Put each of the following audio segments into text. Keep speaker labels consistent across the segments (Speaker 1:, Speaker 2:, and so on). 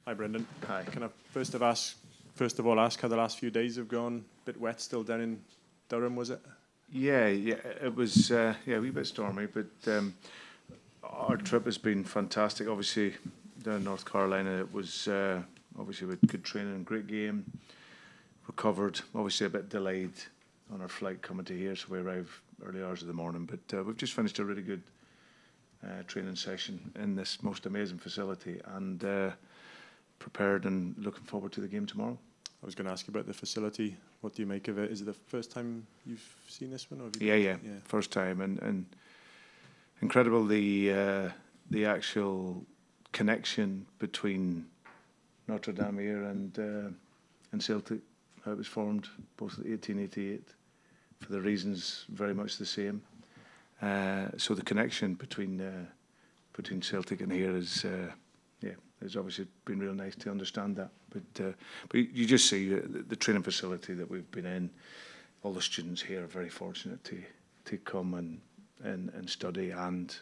Speaker 1: Hi, Brendan.
Speaker 2: Hi.
Speaker 1: Can I first of all ask how the last few days have gone? Bit wet still down in Durham, was it?
Speaker 2: Yeah, it was a wee bit stormy, but our trip has been fantastic. Obviously, down in North Carolina, it was obviously with good training, great game. Recovered, obviously a bit delayed on our flight coming to here, so we arrived early hours of the morning. But we've just finished a really good training session in this most amazing facility, and prepared and looking forward to the game tomorrow.
Speaker 1: I was going to ask you about the facility. What do you make of it? Is it the first time you've seen this one? Or have you
Speaker 2: Yeah, first time, and incredible the actual connection between Notre Dame here and Celtic. How it was formed, both in 1888, for the reasons very much the same. So the connection between Celtic and here is it's obviously been real nice to understand that. But you just see the training facility that we've been in. All the students here are very fortunate to come and study and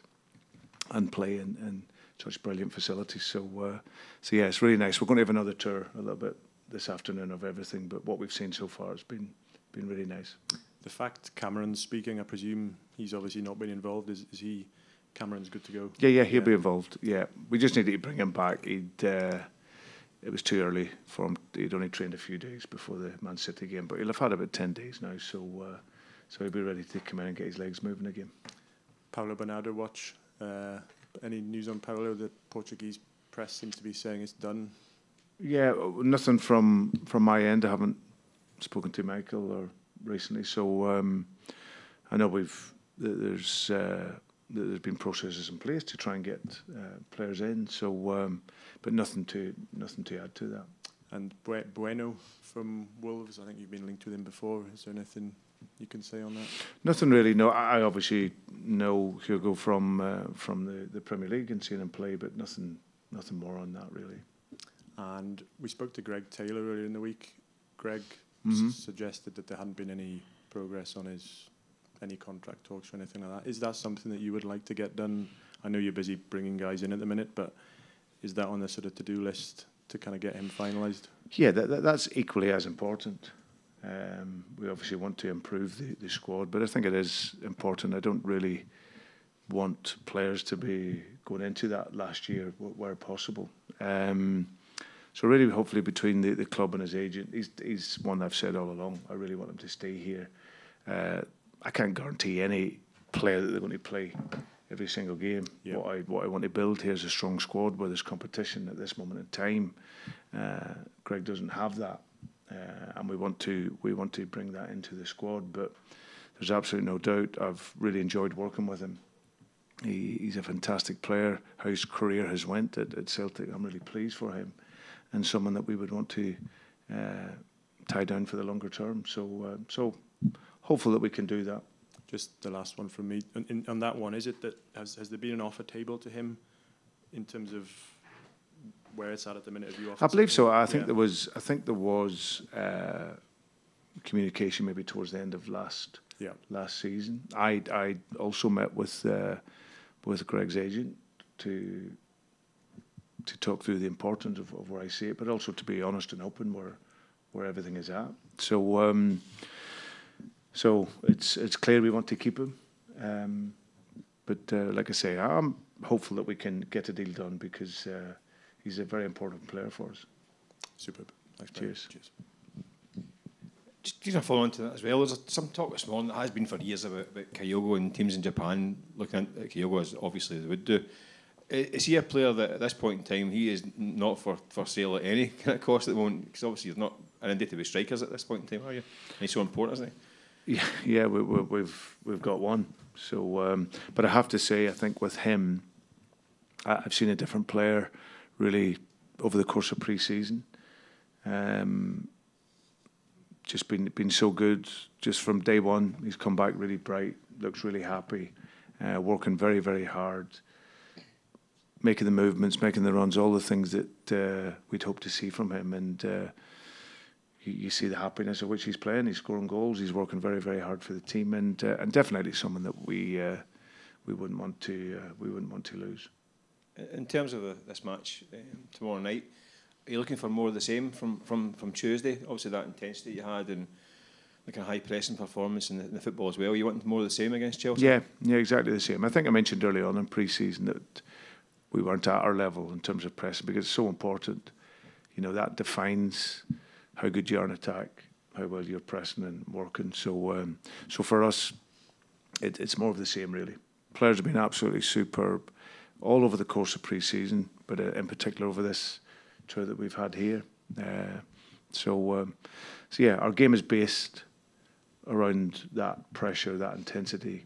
Speaker 2: play in such brilliant facilities. So yeah, it's really nice. We're going to have another tour a little bit this afternoon of everything, but what we've seen so far has been really nice.
Speaker 1: The fact Cameron's speaking, I presume he's obviously not been involved. Is he? Cameron's good to go.
Speaker 2: Yeah, he'll be involved. Yeah, we just needed to bring him back. It was too early for him. He'd only trained a few days before the Man City game, but he'll have had about 10 days now, so he'll be ready to come in and get his legs moving again.
Speaker 1: Paulo Bernardo watch. Any news on Paulo? The Portuguese press seems to be saying it's done.
Speaker 2: Yeah, nothing from my end. I haven't spoken to Michael or recently, so I know there's been processes in place to try and get players in. So, but nothing to add to that.
Speaker 1: And Bueno from Wolves, I think you've been linked with him before. Is there anything you can say on that?
Speaker 2: Nothing really. No, I obviously know Hugo from the Premier League and seeing him play, but nothing more on that really.
Speaker 1: And we spoke to Greg Taylor earlier in the week. Greg suggested that there hadn't been any progress on any contract talks or anything like that. Is that something that you would like to get done? I know you're busy bringing guys in at the minute, but is that on the sort of to-do list to kind of get him finalised?
Speaker 2: Yeah, that's equally as important. We obviously want to improve the squad, but I think it is important. I don't really want players to be going into that last year where possible. So really, hopefully, between the club and his agent, he's one I've said all along. I really want him to stay here. I can't guarantee any player that they're going to play every single game. Yeah. What I want to build here is a strong squad where there's competition at this moment in time. Greg doesn't have that, and we want to bring that into the squad. But there's absolutely no doubt. I've really enjoyed working with him. He's a fantastic player. How his career has went at Celtic, I'm really pleased for him, and someone that we would want to tie down for the longer term. So hopeful that we can do that.
Speaker 1: Just the last one from me. On that one, is it that has there been an offer table to him in terms of where it's at the minute? Have you offered?
Speaker 2: I believe so. I think there was communication maybe towards the end of last season. I also met with Greg's agent to talk through the importance of where I see it, but also to be honest and open where everything is at. So it's clear we want to keep him, but like I say, I'm hopeful that we can get a deal done because he's a very important player for us.
Speaker 1: Superb. Thanks.
Speaker 2: Cheers.
Speaker 3: Just to follow on to that as well, there's some talk this morning that has been for years about Kyogo and teams in Japan looking at Kyogo as obviously they would do. Is he a player that at this point in time he is not for sale at any kind of cost at the moment? Because obviously you're not inundated with strikers at this point in time, are you? And he's so important, isn't he?
Speaker 2: Yeah, we've got one. So, but I have to say, I think with him, I've seen a different player really over the course of pre-season. Just been so good. Just from day one, he's come back really bright. Looks really happy. Working very, very hard. Making the movements, making the runs, all the things that we'd hope to see from him. And you see the happiness at which he's playing. He's scoring goals. He's working very, very hard for the team, and definitely someone that we wouldn't want to lose.
Speaker 3: In terms of this match tomorrow night, are you looking for more of the same from Tuesday? Obviously, that intensity you had and the kind of high pressing performance in the football as well. You want more of the same against Chelsea?
Speaker 2: Yeah, exactly the same. I think I mentioned early on in pre-season that we weren't at our level in terms of pressing because it's so important. You know, that defines how good you are in attack, how well you're pressing and working. So for us, it's more of the same really. Players have been absolutely superb all over the course of pre-season, but in particular over this tour that we've had here. So yeah, our game is based around that pressure, that intensity,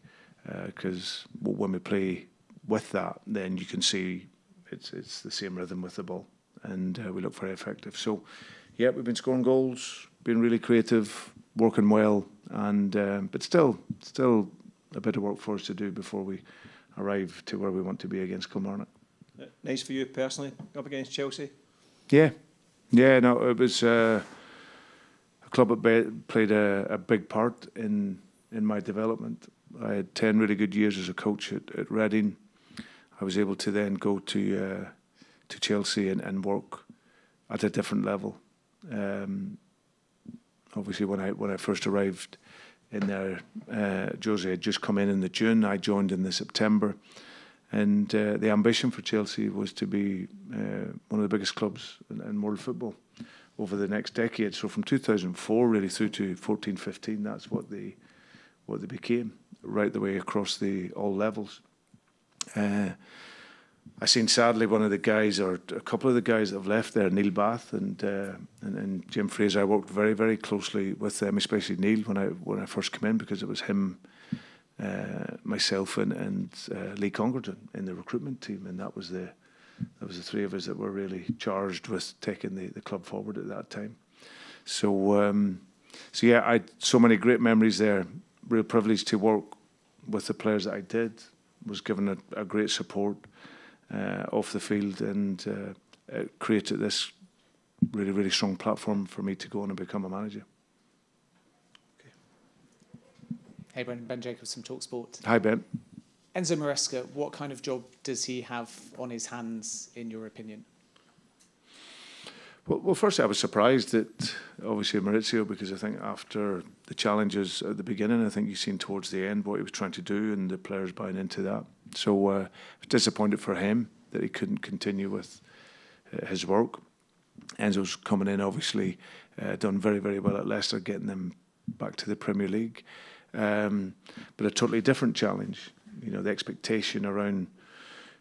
Speaker 2: because when we play with that, then you can see it's the same rhythm with the ball, and we look very effective. So yeah, we've been scoring goals, being really creative, working well, and but still a bit of work for us to do before we arrive to where we want to be against Kilmarnock.
Speaker 3: Nice for you personally, up against Chelsea?
Speaker 2: Yeah, no, it was a club that played a big part in my development. I had 10 really good years as a coach at Reading. I was able to then go to Chelsea and work at a different level. Obviously, when I first arrived in there, Jose had just come in the June. I joined in the September, and the ambition for Chelsea was to be one of the biggest clubs in world football over the next decade. So from 2004 really through to 14-15, that's what they became, right the way across all levels. I seen sadly one of the guys, or a couple of the guys that have left there, Neil Bath and Jim Fraser. I worked very, very closely with them, especially Neil when I first came in, because it was him, myself, and Lee Congerton in the recruitment team, and that was the three of us that were really charged with taking the club forward at that time. So yeah, I had so many great memories there. Real privilege to work with the players that I did. Was given a great support off the field, and it created this really, really strong platform for me to go on and become a manager.
Speaker 4: Okay. Hey Brendan, Ben Jacobs from TalkSport.
Speaker 2: Hi Ben.
Speaker 4: Enzo Maresca, what kind of job does he have on his hands, in your opinion?
Speaker 2: Well, firstly, I was surprised at, obviously, Maurizio, because I think after the challenges at the beginning, I think you've seen towards the end what he was trying to do and the players buying into that. So I was disappointed for him that he couldn't continue with his work. Enzo's coming in, obviously, done very, very well at Leicester, getting them back to the Premier League. But a totally different challenge. You know, the expectation around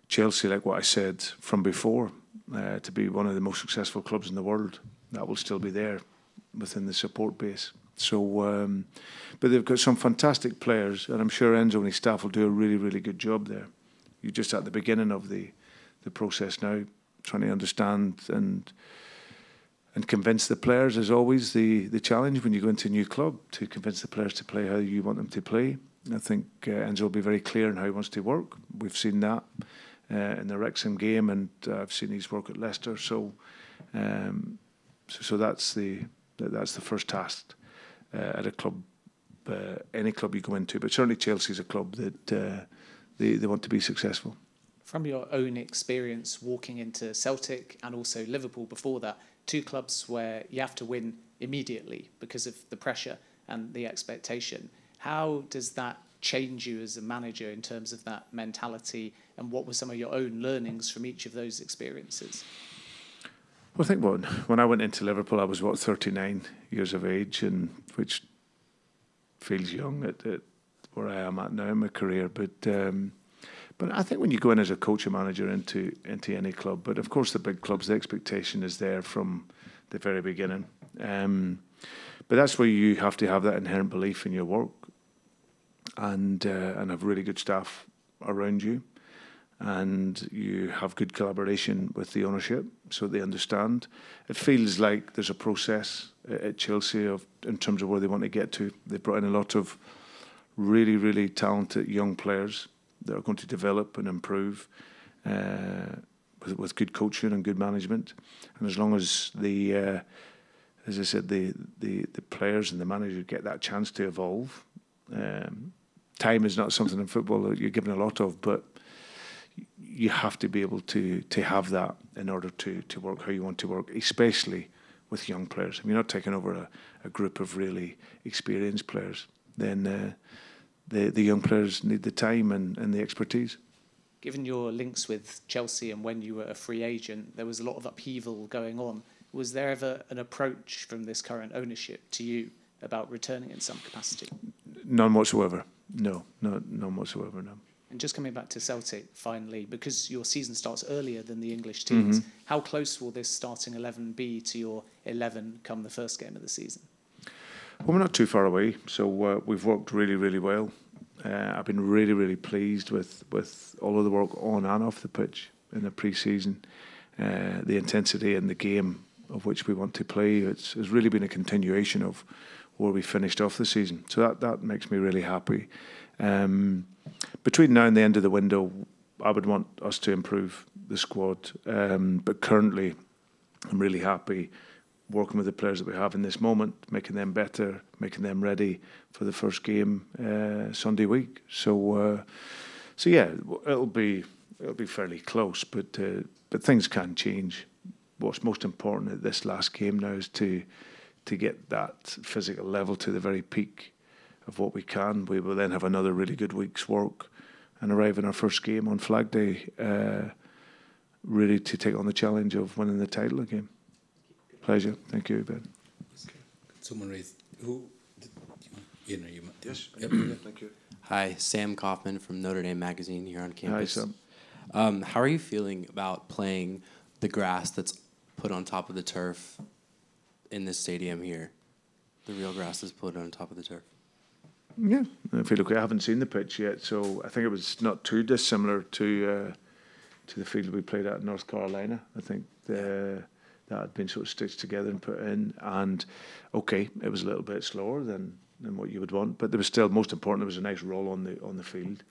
Speaker 2: Chelsea, like what I said from before, to be one of the most successful clubs in the world, that will still be there within the support base. So, but they've got some fantastic players, and I'm sure Enzo and his staff will do a really, really good job there. You're just at the beginning of the process now, trying to understand and convince the players is always the challenge when you go into a new club, to convince the players to play how you want them to play. I think Enzo will be very clear on how he wants to work. We've seen that in the Wrexham game, and I've seen his work at Leicester. So that's the first task at a club, any club you go into. But certainly Chelsea is a club that they want to be successful.
Speaker 4: From your own experience walking into Celtic and also Liverpool before that, two clubs where you have to win immediately because of the pressure and the expectation, how does that change you as a manager in terms of that mentality, and what were some of your own learnings from each of those experiences?
Speaker 2: Well, I think when I went into Liverpool, I was 39 years of age, and which feels young at where I am at now in my career. But I think when you go in as a coach or manager into any club, but of course the big clubs, the expectation is there from the very beginning. But that's where you have to have that inherent belief in your work, and have really good staff around you, and you have good collaboration with the ownership so they understand. It feels like there's a process at Chelsea in terms of where they want to get to. They've brought in a lot of really, really talented young players that are going to develop and improve with good coaching and good management. And as long as as I said, the players and the manager get that chance to evolve. Time is not something in football that you're given a lot of, but you have to be able to have that in order to work how you want to work, especially with young players. If you're not taking over a group of really experienced players, then the young players need the time and the expertise.
Speaker 4: Given your links with Chelsea and when you were a free agent, there was a lot of upheaval going on. Was there ever an approach from this current ownership to you about returning in some capacity?
Speaker 2: None whatsoever. No, none whatsoever, no.
Speaker 4: And just coming back to Celtic, finally, because your season starts earlier than the English teams, how close will this starting 11 be to your 11 come the first game of the season?
Speaker 2: Well, we're not too far away, so we've worked really, really well. I've been really, really pleased with all of the work on and off the pitch in the pre-season. The intensity in the game of which we want to play, has really been a continuation of where we finished off the season. So that makes me really happy. Between now and the end of the window, I would want us to improve the squad. But currently, I'm really happy working with the players that we have in this moment, making them better, making them ready for the first game Sunday week. So yeah, it'll be fairly close, but things can change. What's most important at this last game now is to get that physical level to the very peak of what we can. We will then have another really good week's work and arrive in our first game on Flag Day, really to take on the challenge of winning the title again. Pleasure. Thank you, Ben.
Speaker 5: Okay. Someone raised who?
Speaker 2: Yes.
Speaker 5: Yep.
Speaker 2: Thank you.
Speaker 6: Hi, Sam Kaufman from Notre Dame Magazine here on campus.
Speaker 2: Hi, Sam.
Speaker 6: How are you feeling about playing the grass that's put on top of the turf in this stadium here? The real grass is put on top of the turf.
Speaker 2: Yeah, if you look, I haven't seen the pitch yet, so I think it was not too dissimilar to the field we played at in North Carolina. I think that had been sort of stitched together and put in, and okay, it was a little bit slower than what you would want, but there was still, most important, there was a nice roll on the field.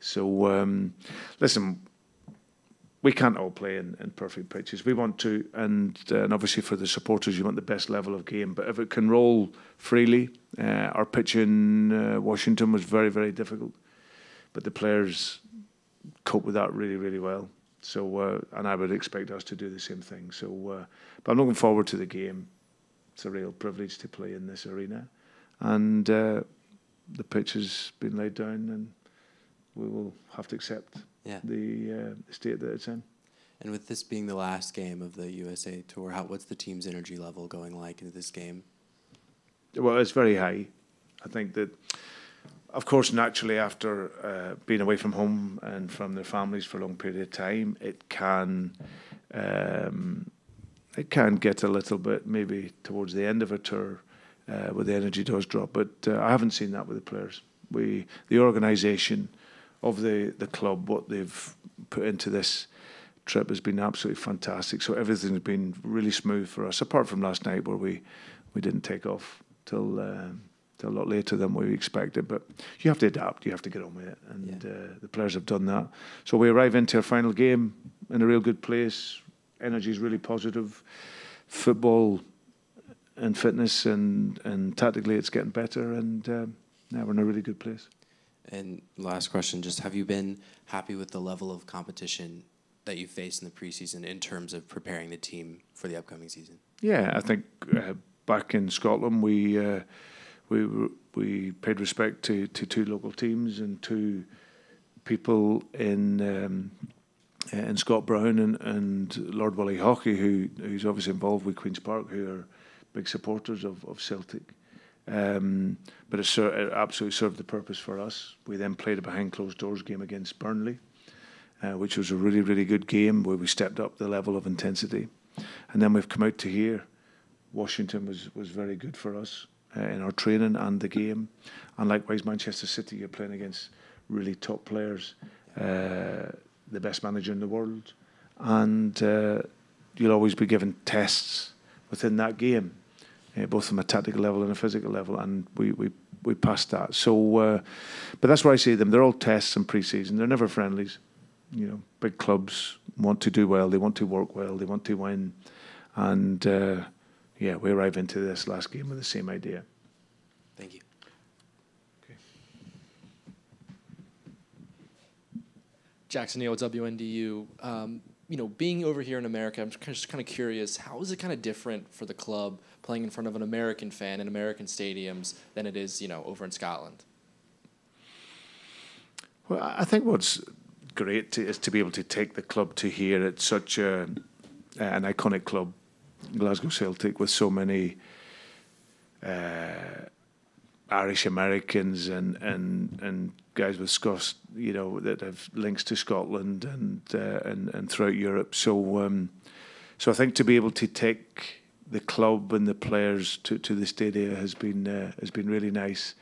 Speaker 2: So listen, we can't all play in perfect pitches. We want to, and obviously for the supporters, you want the best level of game. But if it can roll freely, our pitch in Washington was very, very difficult. But the players cope with that really, really well. So, and I would expect us to do the same thing. So, but I'm looking forward to the game. It's a real privilege to play in this arena. And the pitch has been laid down, and we will have to accept the state that it's in.
Speaker 6: And with this being the last game of the USA Tour, what's the team's energy level going like into this game?
Speaker 2: Well, it's very high. I think that, of course, naturally after being away from home and from their families for a long period of time, it can get a little bit maybe towards the end of a tour where the energy does drop. But I haven't seen that with the players. The organisation of the club, what they've put into this trip has been absolutely fantastic. So everything's been really smooth for us, apart from last night where we didn't take off till a lot later than we expected. But you have to adapt, you have to get on with it, and the players have done that. So we arrive into our final game in a real good place. Energy is really positive. Football and fitness and tactically it's getting better, and now we're in a really good place.
Speaker 6: And last question, just have you been happy with the level of competition that you faced in the preseason in terms of preparing the team for the upcoming season? Yeah,
Speaker 2: I think back in Scotland we paid respect to two local teams and two people in Scott Brown and Lord Willie Hockey, who's obviously involved with Queen's Park, who are big supporters of Celtic. But it absolutely served the purpose for us. We then played a behind closed doors game against Burnley, which was a really, really good game where we stepped up the level of intensity. And then we've come out to here. Washington was very good for us in our training and the game. And likewise, Manchester City, you're playing against really top players, the best manager in the world. And you'll always be given tests within that game. Both from a tactical level and a physical level, and we passed that. So, but that's where I see them. They're all tests and pre-season. They're never friendlies. You know, big clubs want to do well. They want to work well. They want to win, and we arrive into this last game with the same idea.
Speaker 6: Thank you.
Speaker 7: Jackson Neal, WNDU. You know, being over here in America, I'm just kind of curious, how is it kind of different for the club playing in front of an American fan in American stadiums than it is, you know, over in Scotland?
Speaker 2: Well, I think what's great is to be able to take the club to here. It's such an iconic club, Glasgow Celtic, with so many Irish Americans and guys with Scots, you know, that have links to Scotland and throughout Europe. So I think to be able to take the club and the players to the stadia has been really nice.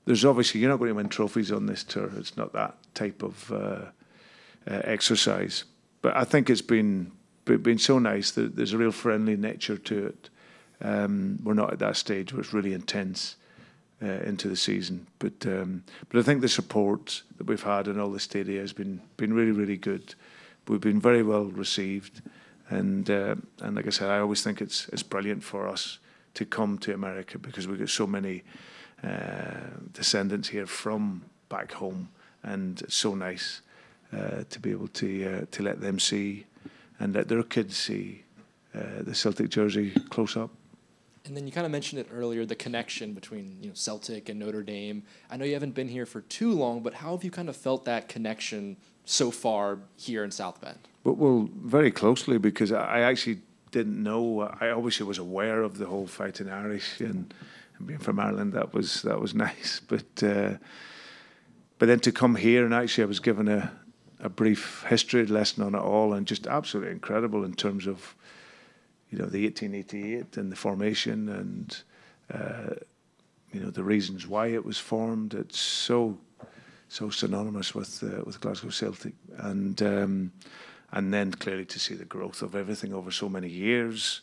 Speaker 2: There's obviously, you're not going to win trophies on this tour. It's not that type of exercise. But I think it's been so nice that there's a real friendly nature to it. We're not at that stage where it's really intense into the season. But I think the support that we've had in all the stadia has been really, really good. We've been very well received. And like I said, I always think it's brilliant for us to come to America because we've got so many descendants here from back home, and it's so nice to be able to let them see and let their kids see the Celtic jersey close up.
Speaker 7: And then you kind of mentioned it earlier, the connection between, you know, Celtic and Notre Dame. I know you haven't been here for too long, but how have you kind of felt that connection so far here in South Bend?
Speaker 2: Well, very closely, because I actually didn't know. I obviously was aware of the whole Fighting Irish and being from Ireland. That was nice, but then to come here, and actually I was given a brief history lesson on it all, and just absolutely incredible in terms of, you know, the 1888 and the formation and you know, the reasons why it was formed. It's so synonymous with Glasgow Celtic, and then clearly to see the growth of everything over so many years.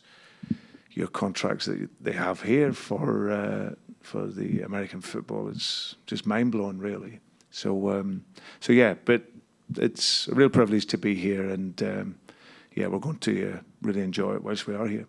Speaker 2: Your contracts that they have here for the American football, it's just mind blowing, really. So yeah, but it's a real privilege to be here, and yeah, we're going to really enjoy it whilst we are here.